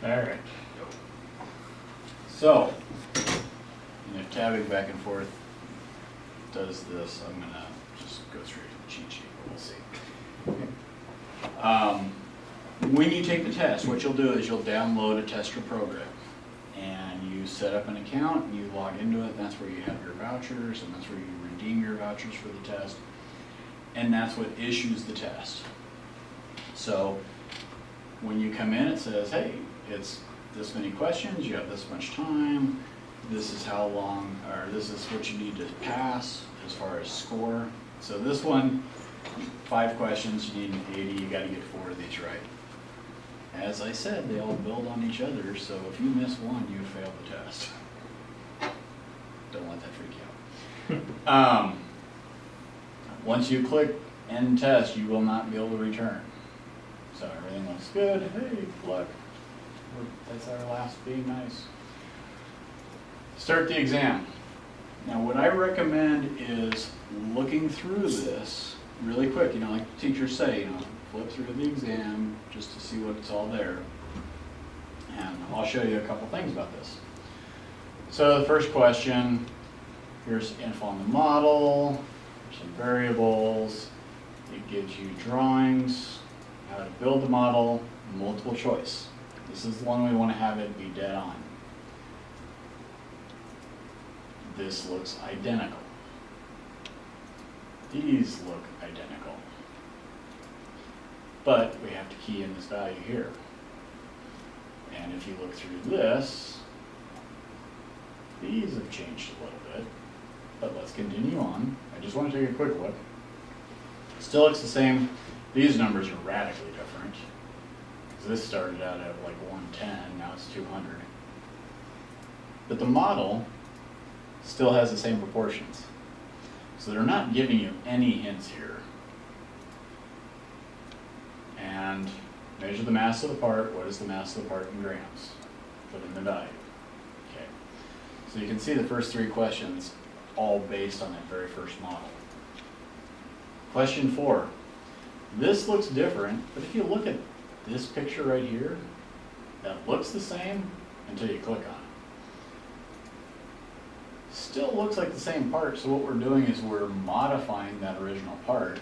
All right. So, and if tabbing back and forth does this, I'm gonna just go straight to the cheat sheet, we'll see. When you take the test, what you'll do is you'll download a tester program. And you set up an account, and you log into it, and that's where you have your vouchers, and that's where you redeem your vouchers for the test. And that's what issues the test. So when you come in, it says, hey, it's this many questions, you have this much time, this is how long, or this is what you need to pass as far as score. So this one, 5 questions, you need an 80, you gotta get 4 of these right. As I said, they all build on each other, so if you miss one, you fail the test. Don't let that freak you out. Once you click end test, you will not be able to return. So everything looks good. Hey, look, that's our last being nice. Start the exam. Now what I recommend is looking through this really quick, you know, like the teachers say, flip through the exam just to see what's all there. And I'll show you a couple things about this. So the first question, here's info on the model, some variables, it gives you drawings, how to build the model, multiple choice. This is the one we want to have it be dead on. This looks identical. These look identical. But we have to key in this value here. And if you look through this, these have changed a little bit. But let's continue on. I just want to take a quick look. Still looks the same. These numbers are radically different. This started out at like 110, now it's 200. But the model still has the same proportions. So they're not giving you any hints here. And measure the mass of the part. What is the mass of the part in grams? Put in the value. Okay. So you can see the first 3 questions all based on that very first model. Question 4. This looks different, but if you look at this picture right here, that looks the same until you click on it. Still looks like the same part, so what we're doing is we're modifying that original part.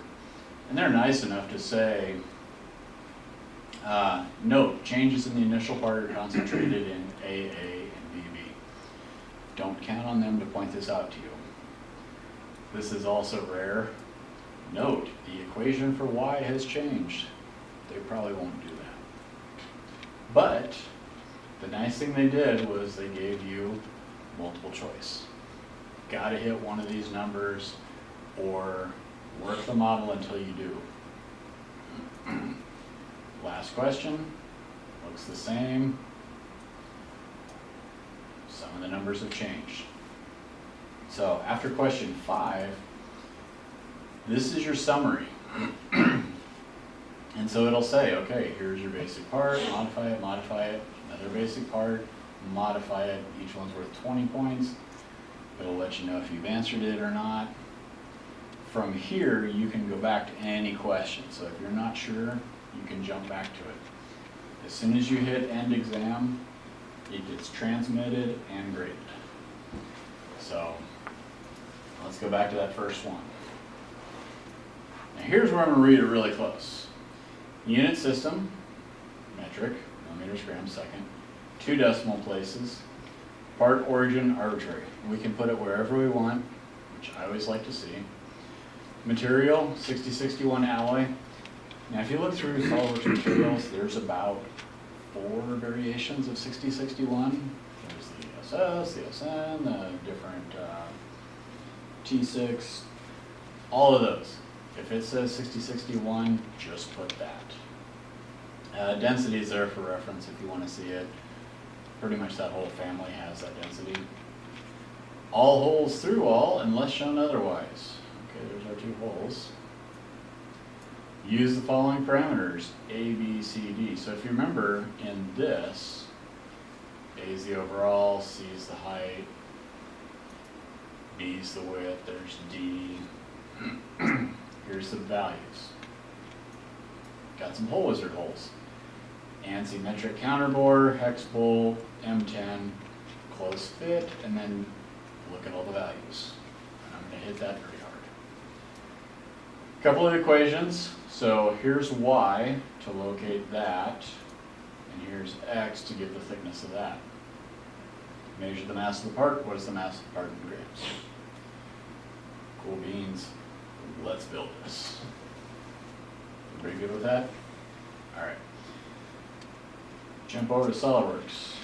And they're nice enough to say, note, changes in the initial part are concentrated in AA and BB. Don't count on them to point this out to you. This is also rare. Note, the equation for Y has changed. They probably won't do that. But the nice thing they did was they gave you multiple choice. Got to hit one of these numbers or work the model until you do. Last question, looks the same. Some of the numbers have changed. So after question 5, this is your summary. And so it'll say, okay, here's your basic part, modify it, another basic part, modify it, each one's worth 20 points. It'll let you know if you've answered it or not. From here, you can go back to any question. So if you're not sure, you can jump back to it. As soon as you hit end exam, it gets transmitted and graded. So let's go back to that first one. Now here's where I'm going to read it really close. Unit system, metric, millimeters, grams, second, 2 decimal places, part origin, arbitrary. We can put it wherever we want, which I always like to see. Material, 6061 alloy. Now if you look through SolidWorks materials, there's about 4 variations of 6061. There's the ESS, the SN, the different T6, all of those. If it says 6061, just put that. Density is there for reference if you want to see it. Pretty much that whole family has that density. All holes through all unless shown otherwise. Okay, there's our 2 holes. Use the following parameters, A, B, C, D. So if you remember in this, A is the overall, C is the height, B is the width, there's D. Here's the values. Got some hole wizard holes. ANSI metric counterbore, hex bolt, M10, close fit, and then look at all the values. And I'm going to hit that pretty hard. Couple of equations. So here's Y to locate that, and here's X to get the thickness of that. Measure the mass of the part. What is the mass of the part in grams? Cool beans. Let's build this. Everybody good with that? All right. Jump over to SolidWorks.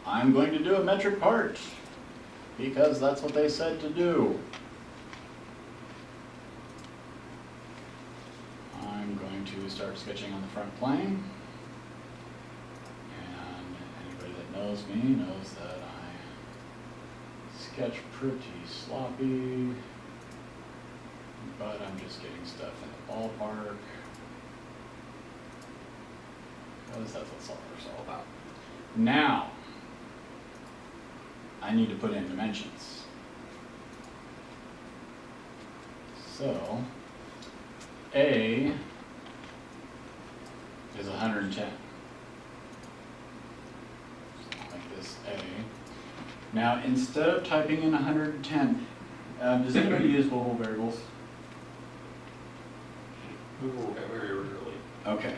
I'm going to do a metric part because that's what they said to do. I'm going to start sketching on the front plane. And anybody that knows me knows that I sketch pretty sloppy, but I'm just getting stuff in the ballpark. Because that's what SolidWorks is all about. Now, I need to put in dimensions. So, A is 110. Like this A. Now, instead of typing in 110, does anybody use global variables? Very rarely. Okay.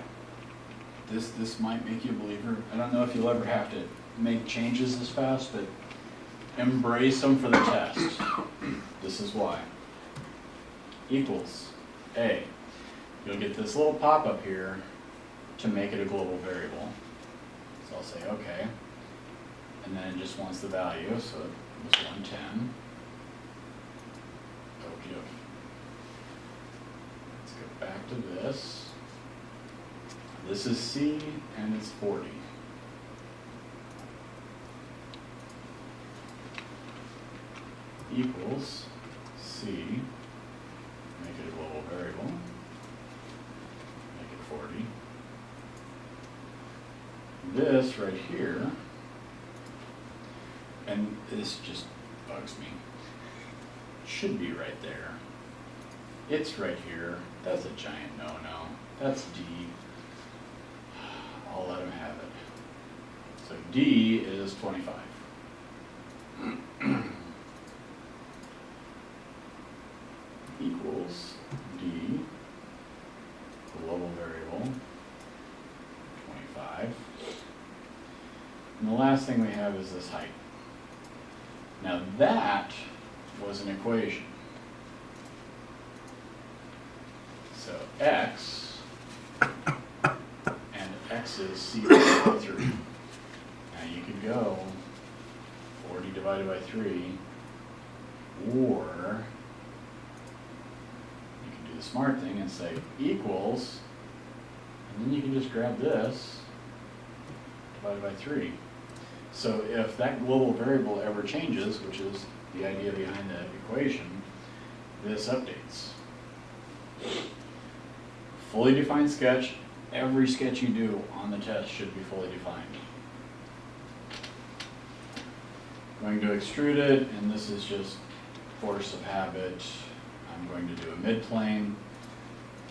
This might make you a believer. I don't know if you'll ever have to make changes this fast, but embrace them for the test. This is why. Equals A. You'll get this little pop-up here to make it a global variable. So I'll say okay. And then it just wants the value, so it was 110. Okie dokie. Let's go back to this. This is C, and it's 40. Equals C, make it a global variable, make it 40. This right here, and this just bugs me, should be right there. It's right here. That's a giant no-no. That's D. I'll let him have it. So D is 25. Equals D, global variable, 25. And the last thing we have is this height. Now that was an equation. So X, and X is C divided by 3. Now you could go 40 divided by 3, or you can do the smart thing and say equals, and then you can just grab this, divided by 3. So if that global variable ever changes, which is the idea behind that equation, this updates. Fully defined sketch. Every sketch you do on the test should be fully defined. I'm going to extrude it, and this is just force of habit. I'm going to do a mid-plane.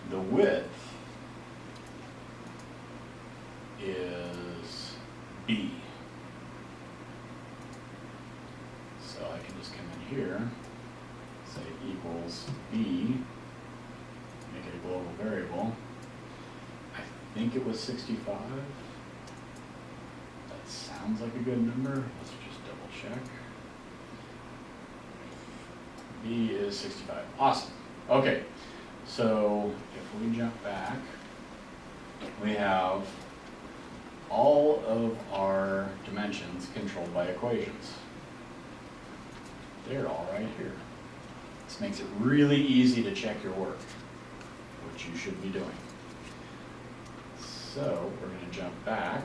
The width is B. So I can just come in here, say equals B, make it a global variable. I think it was 65. That sounds like a good number. Let's just double check. B is 65. Awesome. Okay, so if we jump back, we have all of our dimensions controlled by equations. They're all right here. This makes it really easy to check your work, which you should be doing. So we're going to jump back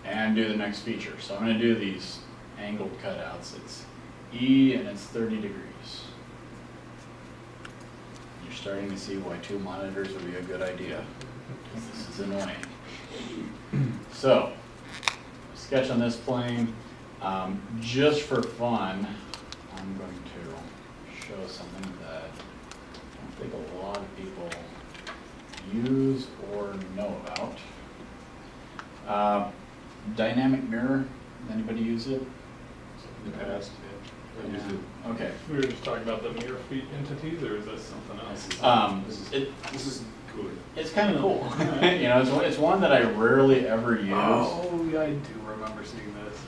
and do the next feature. So I'm going to do these angled cutouts. It's E and it's 30 degrees. You're starting to see why 2 monitors would be a good idea. This is annoying. So, sketch on this plane. Just for fun, I'm going to show something that I don't think a lot of people use or know about. Dynamic mirror, anybody use it? In the past, yeah. I used it. Okay. We were just talking about the mirror feet entities, or is this something else? This is cooler. It's kind of cool. You know, it's one that I rarely ever use. Oh, yeah, I do remember seeing this.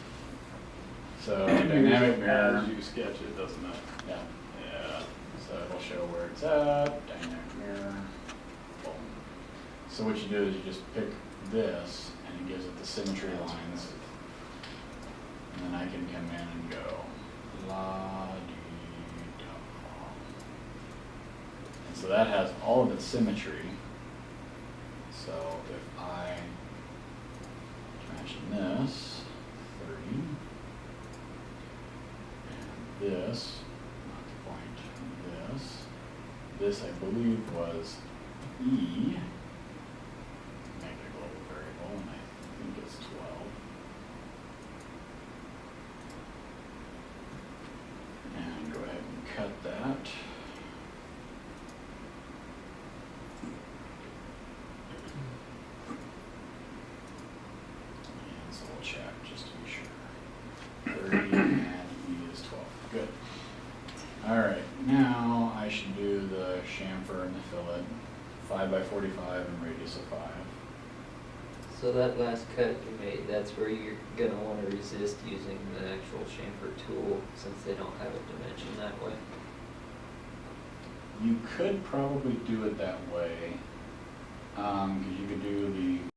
So dynamic mirror. As you sketch it, doesn't it? Yeah. Yeah. So it'll show where it's at. Dynamic mirror. Boom. So what you do is you just pick this, and it gives it the symmetry lines. And then I can come in and go la dee da. And so that has all of its symmetry. So if I imagine this 30 and this, not the point, this I believe was E. Make it a global variable, and I think it's 12. And go ahead and cut that. And so we'll check just to be sure. 30 and E is 12. Good. All right, now I should do the chamfer and the fillet, 5 by 45 and radius of 5. So that last cut you made, that's where you're gonna wanna resist using the actual chamfer tool, since they don't have a dimension that way. You could probably do it that way, because you could do the